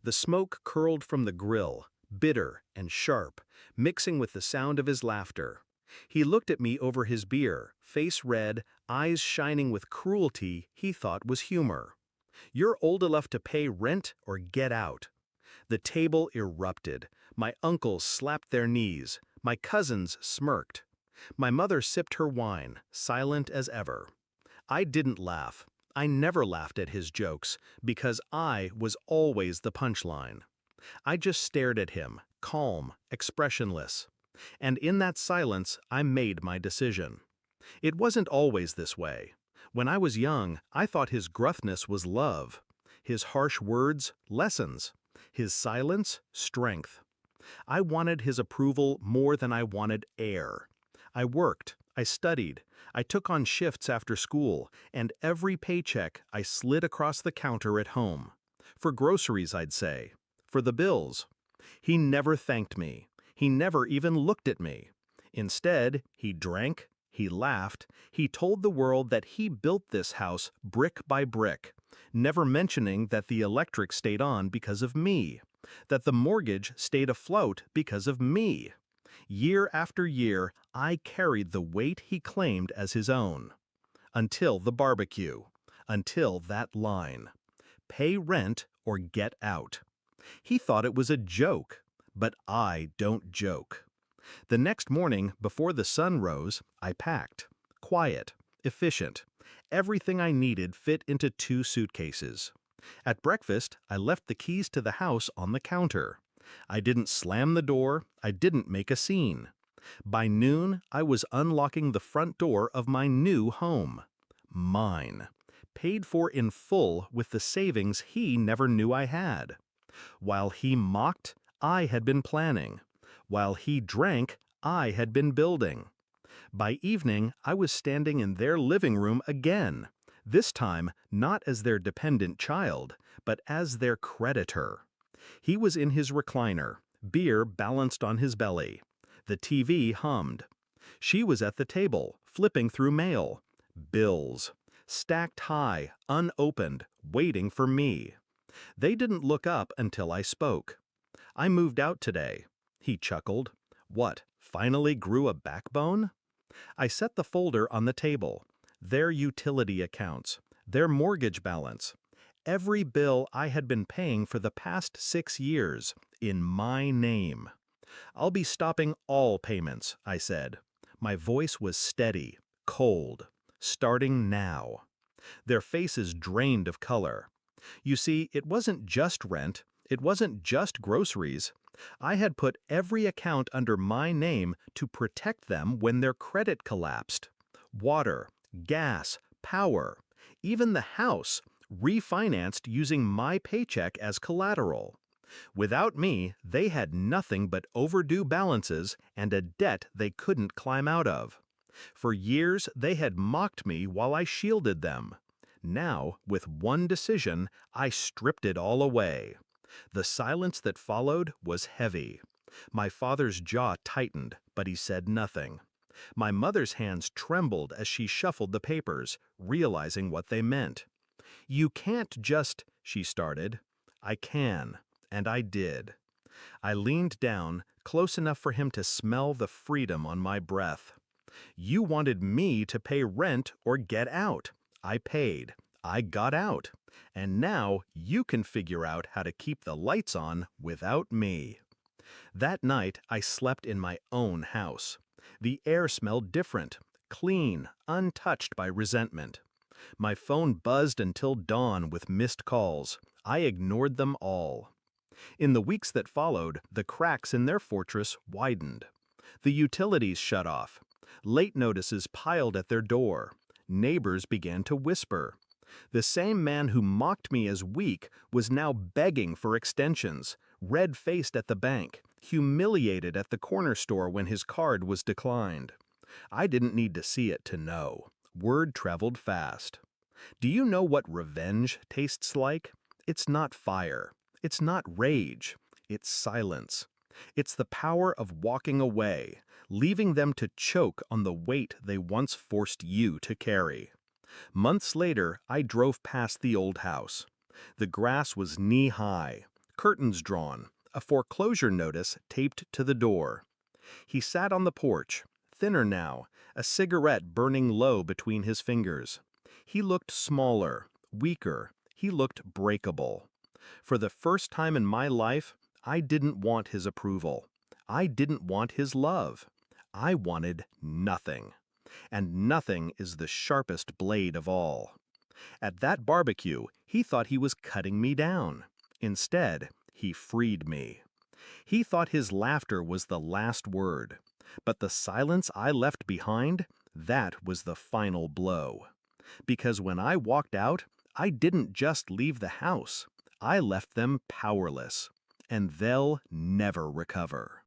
The smoke curled from the grill, bitter and sharp, mixing with the sound of his laughter. He looked at me over his beer, face red, eyes shining with cruelty he thought was humor. "You're old enough to pay rent or get out." The table erupted. My uncles slapped their knees. My cousins smirked. My mother sipped her wine, silent as ever. I didn't laugh. I never laughed at his jokes, because I was always the punchline. I just stared at him, calm, expressionless. And in that silence, I made my decision. It wasn't always this way. When I was young, I thought his gruffness was love. His harsh words, lessons. His silence, strength. I wanted his approval more than I wanted air. I worked, I studied, I took on shifts after school, and every paycheck I slid across the counter at home. For groceries, I'd say. For the bills. He never thanked me. He never even looked at me. Instead, he drank, he laughed, he told the world that he built this house brick by brick, never mentioning that the electric stayed on because of me, that the mortgage stayed afloat because of me. Year after year, I carried the weight he claimed as his own. Until the barbecue. Until that line. Pay rent or get out. He thought it was a joke, but I don't joke. The next morning, before the sun rose, I packed. Quiet, efficient. Everything I needed fit into 2 suitcases. At breakfast, I left the keys to the house on the counter. I didn't slam the door, I didn't make a scene. By noon, I was unlocking the front door of my new home. Mine. Paid for in full with the savings he never knew I had. While he mocked, I had been planning. While he drank, I had been building. By evening, I was standing in their living room again, this time not as their dependent child, but as their creditor. He was in his recliner, beer balanced on his belly. The TV hummed. She was at the table, flipping through mail. Bills. Stacked high, unopened, waiting for me. They didn't look up until I spoke. "I moved out today." He chuckled. "What, finally grew a backbone?" I set the folder on the table. Their utility accounts. Their mortgage balance. Every bill I had been paying for the past 6 years, in my name. "I'll be stopping all payments," I said. My voice was steady, cold. "Starting now." Their faces drained of color. You see, it wasn't just rent, it wasn't just groceries. I had put every account under my name to protect them when their credit collapsed. Water, gas, power, even the house, refinanced using my paycheck as collateral. Without me, they had nothing but overdue balances and a debt they couldn't climb out of. For years, they had mocked me while I shielded them. Now, with one decision, I stripped it all away. The silence that followed was heavy. My father's jaw tightened, but he said nothing. My mother's hands trembled as she shuffled the papers, realizing what they meant. "You can't just," she started. "I can," and I did. I leaned down, close enough for him to smell the freedom on my breath. "You wanted me to pay rent or get out. I paid. I got out. And now you can figure out how to keep the lights on without me." That night, I slept in my own house. The air smelled different, clean, untouched by resentment. My phone buzzed until dawn with missed calls. I ignored them all. In the weeks that followed, the cracks in their fortress widened. The utilities shut off. Late notices piled at their door. Neighbors began to whisper. The same man who mocked me as weak was now begging for extensions, red-faced at the bank, humiliated at the corner store when his card was declined. I didn't need to see it to know. Word traveled fast. Do you know what revenge tastes like? It's not fire. It's not rage. It's silence. It's the power of walking away, leaving them to choke on the weight they once forced you to carry. Months later, I drove past the old house. The grass was knee-high. curtains drawn, a foreclosure notice taped to the door. He sat on the porch, thinner now, a cigarette burning low between his fingers. He looked smaller, weaker, he looked breakable. For the first time in my life, I didn't want his approval. I didn't want his love. I wanted nothing. And nothing is the sharpest blade of all. At that barbecue, he thought he was cutting me down. Instead, he freed me. He thought his laughter was the last word. But the silence I left behind, that was the final blow. Because when I walked out, I didn't just leave the house. I left them powerless. And they'll never recover.